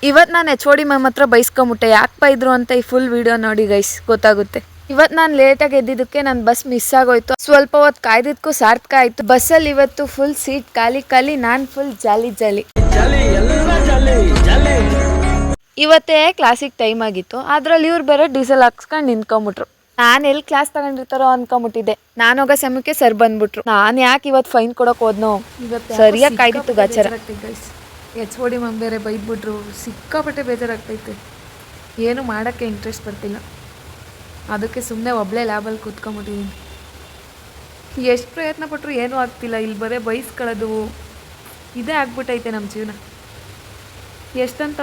ಇವತ್ತು ನಾನು HOD ma'am ಹತ್ರ ಬೈಸ್ಕೊಂಬಿಟ್ಟೆ, ಯಾಕೆ ಬೈದ್ರು ಅಂತ ಈ ಫುಲ್ ವಿಡಿಯೋ ನೋಡಿ ಗೈಸ್ ಗೊತ್ತಾಗುತ್ತೆ. ಇವತ್ತು ನಾನು ಲೇಟಾಗಿ ಎದ್ದಿದ್ದಕ್ಕೆ ನನ್ನ ಬಸ್ ಮಿಸ್ ಆಗೋಯ್ತು. ಸ್ವಲ್ಪ ಹೊತ್ತು ಕಾಯ್ದಿದ್ದಕ್ಕೂ ಸಾರ್ಥಕ ಆಯಿತು. ಬಸ್ಸಲ್ಲಿ ಇವತ್ತು ಫುಲ್ ಸೀಟ್ ಖಾಲಿ, ನಾನು ಫುಲ್ ಜಾಲಿ. ಇವತ್ತೇ ಕ್ಲಾಸಿಗೆ ಟೈಮ್ ಆಗಿತ್ತು, ಅದರಲ್ಲಿ ಇವ್ರು ಬೇರೆ ಡೀಸೆಲ್ ಹಾಕ್ಸ್ಕೊಂಡು ನಿಂತ್ಕೊಂಬಿಟ್ರು. ನಾನು ಎಲ್ಲಿ ಕ್ಲಾಸ್ ತಗೊಂಡಿರ್ತಾರೋ ಅನ್ಕೊಂಬಿಟ್ಟಿದ್ದೆ. ನಾನು ಹೋಗೋ ಸಮಯಕ್ಕೆ ಸರ್ ಬಂದ್ಬಿಟ್ರು. ನಾನು ಯಾಕೆ ಇವತ್ತು ಫೈನ್ ಕೊಡೋಕೆ ಹೋದ್ನೋ, ಸರಿಯಾಗಿ ಕಾಯ್ದಿತ್ತು ಗಾಚಾರ. HOD ಮ್ಯಾಮ್ ಬೇರೆ ಬೈದ್ಬಿಟ್ರು, ಸಿಕ್ಕಾಪಟ್ಟೆ ಬೇಜಾರಾಗ್ತೈತೆ. ಏನು ಮಾಡೋಕ್ಕೆ ಇಂಟ್ರೆಸ್ಟ್ ಬರ್ತಿಲ್ಲ, ಅದಕ್ಕೆ ಸುಮ್ಮನೆ ಒಬ್ಬಳೇ ಲ್ಯಾಬಲ್ಲಿ ಕೂತ್ಕೊಂಬಿಟ್ಟಿದ್ದೀನಿ. ಎಷ್ಟು ಪ್ರಯತ್ನ ಪಟ್ಟರು ಏನೂ ಆಗ್ತಿಲ್ಲ. ಇಲ್ಲಿ ಬರೀ ಬೈಸ್ಕೊಳ್ಳೋದು ಇದೇ ಆಗ್ಬಿಟ್ಟೈತೆ ನಮ್ಮ ಜೀವನ. ಎಷ್ಟಂತ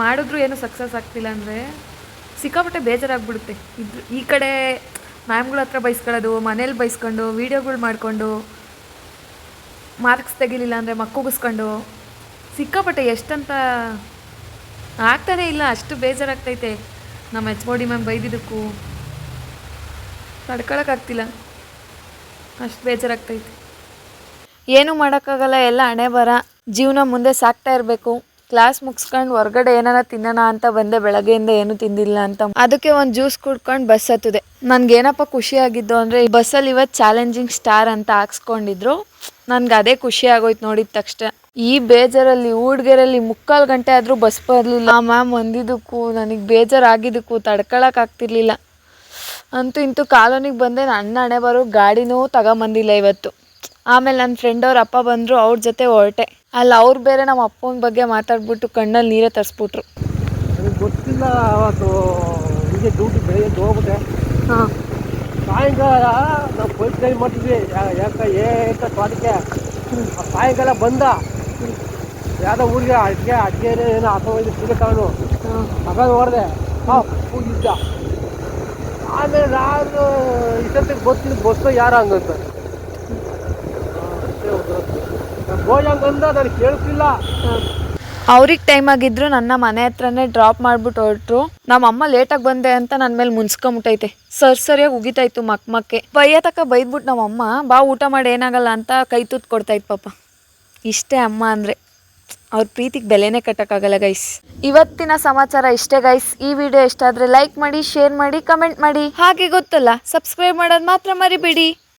ಮಾಡಿದ್ರು ಏನೂ ಸಕ್ಸಸ್ ಆಗ್ತಿಲ್ಲ ಅಂದರೆ ಸಿಕ್ಕಾಪಟ್ಟೆ ಬೇಜಾರಾಗ್ಬಿಡುತ್ತೆ. ಈ ಕಡೆ ಮ್ಯಾಮ್ಗಳ ಹತ್ರ ಬೈಸ್ಕೊಳ್ಳೋದು, ಮನೇಲಿ ಬೈಸ್ಕೊಂಡು ವೀಡಿಯೋಗಳು ಮಾಡಿಕೊಂಡು ಮಾರ್ಕ್ಸ್ ತೆಗಿಲಿಲ್ಲ ಅಂದರೆ ಮಕ್ಕುಗಿಸ್ಕೊಂಡು ಸಿಕ್ಕಾಪಟ್ಟೆ ಎಷ್ಟಂತ ಆಗ್ತಾನೇ ಇಲ್ಲ. ಅಷ್ಟು ಬೇಜಾರಾಗ್ತೈತೆ. ನಮ್ಮ HOD ಮ್ಯಾಮ್ ಬೈದಿದ್ದಕ್ಕೂ ತಡ್ಕೊಳಕ್ಕಾಗ್ತಿಲ್ಲ, ಅಷ್ಟು ಬೇಜಾರಾಗ್ತೈತೆ. ಏನೂ ಮಾಡೋಕ್ಕಾಗಲ್ಲ, ಎಲ್ಲ ಹಣೆ ಬರ. ಜೀವನ ಮುಂದೆ ಸಾಕ್ತಾ ಇರಬೇಕು. ಕ್ಲಾಸ್ ಮುಗಿಸ್ಕೊಂಡು ಹೊರಗಡೆ ಏನಾರ ತಿನ್ನೋಣ ಅಂತ ಬಂದೆ, ಬೆಳಗ್ಗೆಯಿಂದ ಏನೂ ತಿಂದಿಲ್ಲ ಅಂತ. ಅದಕ್ಕೆ ಒಂದು ಜ್ಯೂಸ್ ಕುಡ್ಕೊಂಡು ಬಸ್ ಹತ್ತಿದೆ. ನನಗೇನಪ್ಪ ಖುಷಿಯಾಗಿದ್ದು ಅಂದರೆ ಈ ಬಸ್ಸಲ್ಲಿ ಇವತ್ತು ಚಾಲೆಂಜಿಂಗ್ ಸ್ಟಾರ್ ಅಂತ ಹಾಕ್ಸ್ಕೊಂಡಿದ್ರು. ನನಗೆ ಅದೇ ಖುಷಿ ಆಗೋಯ್ತು ನೋಡಿದ ತಕ್ಷಣ. ಈ ಬೇಜಾರಲ್ಲಿ ಊಡ್ಗೆರಲ್ಲಿ 3/4 ಗಂಟೆ ಆದರೂ ಬಸ್ ಬರಲಿಲ್ಲ. ಆ ಮ್ಯಾಮ್ ಒಂದಿದ್ದಕ್ಕೂ ನನಗೆ ಬೇಜಾರಾಗಿದ್ದಕ್ಕೂ ತಡ್ಕೊಳಕ್ಕಾಗ್ತಿರ್ಲಿಲ್ಲ. ಅಂತೂ ಇಂತೂ ಕಾಲೋನಿಗೆ ಬಂದೆ. ನನ್ನ ಹಣೆ ಬರೋ ಗಾಡಿನೂ ತಗೊಂಬಂದಿಲ್ಲ ಇವತ್ತು. ಆಮೇಲೆ ನನ್ನ ಫ್ರೆಂಡ್ ಅವ್ರ ಅಪ್ಪ ಬಂದರು, ಅವ್ರ ಜೊತೆ ಹೊರಟೆ. ಅಲ್ಲಿ ಅವ್ರು ಬೇರೆ ನಮ್ಮ ಅಪ್ಪನ ಬಗ್ಗೆ ಮಾತಾಡ್ಬಿಟ್ಟು ಕಣ್ಣಲ್ಲಿ ನೀರೇ ತರಿಸ್ಬಿಟ್ರು. ನನಗೆ ಗೊತ್ತಿಲ್ಲ, ಅವತ್ತು ಹೀಗೆ ಡ್ಯೂಟಿ ಬೆಳಗ್ಗೆ ಹೋಗ್ಬಿಟ್ಟೆ. ಸಾಯಂಕಾಲ ನಾವು ಫಸ್ಟ್ ಟೈಮ್ ಮಾಡ್ತಿದ್ವಿ, ಯಾಕೆ ಏಕ ಸ್ವಾದಕ್ಕೆ ಸಾಯಂಕಾಲ ಬಂದ ಯಾವುದೋ ಊರಿಗೆ ಅಡ್ಗೆ ಏನೋ ಹಾಕೋದು ಪೂಜೆ ತಗೊಂಡು ನೋಡಿದೆ ಇದ್ದ. ಆಮೇಲೆ ನಾನು ಇಷ್ಟೊತ್ತಿಗೆ ಗೊತ್ತಿದ್ದು ಬಸ್ಸು ಯಾರು ಹಂಗಂತ ಗೋಯಂಗಂದ ನನಗೆ ಕೇಳಿಸ್ಲಿಲ್ಲ. ಅವ್ರಿಗೆ ಟೈಮ್ ಆಗಿದ್ರು ನನ್ನ ಮನೆ ಹತ್ರನೇ ಡ್ರಾಪ್ ಮಾಡಿಬಿಟ್ಟು ಹೊರಟ್ರು. ನಮ್ಮಮ್ಮ ಲೇಟಾಗಿ ಬಂದೆ ಅಂತ ನನ್ನ ಮೇಲೆ ಮುನ್ಸ್ಕೊಂಬಿಟ್ಟೈತೆ. ಸರಿಯಾಗಿ ಉಗಿತಾಯಿತ್ತು ಮಕ್ಕೆ ಬೈಯತಕ್ಕ ಬೈದ್ಬಿಟ್ಟು ನಮ್ಮಮ್ಮ ಬಾ ಊಟ ಮಾಡಿ ಏನಾಗಲ್ಲ ಅಂತ ಕೈ ತೂತ್ ಕೊಡ್ತಾಯಿತ್ತು. ಪಾಪ ಇಷ್ಟೇ ಅಮ್ಮ ಅಂದರೆ, ಅವ್ರ ಪ್ರೀತಿಗೆ ಬೆಲೆನೇ ಕಟ್ಟೋಕ್ಕಾಗಲ್ಲ ಗೈಸ್. ಇವತ್ತಿನ ಸಮಾಚಾರ ಇಷ್ಟೇ ಗೈಸ್. ಈ ವಿಡಿಯೋ ಇಷ್ಟ ಆದರೆ ಲೈಕ್ ಮಾಡಿ, ಶೇರ್ ಮಾಡಿ, ಕಮೆಂಟ್ ಮಾಡಿ. ಹಾಗೆ ಗೊತ್ತಲ್ಲ, ಸಬ್ಸ್ಕ್ರೈಬ್ ಮಾಡೋದು ಮಾತ್ರ ಮರಿಬೇಡಿ.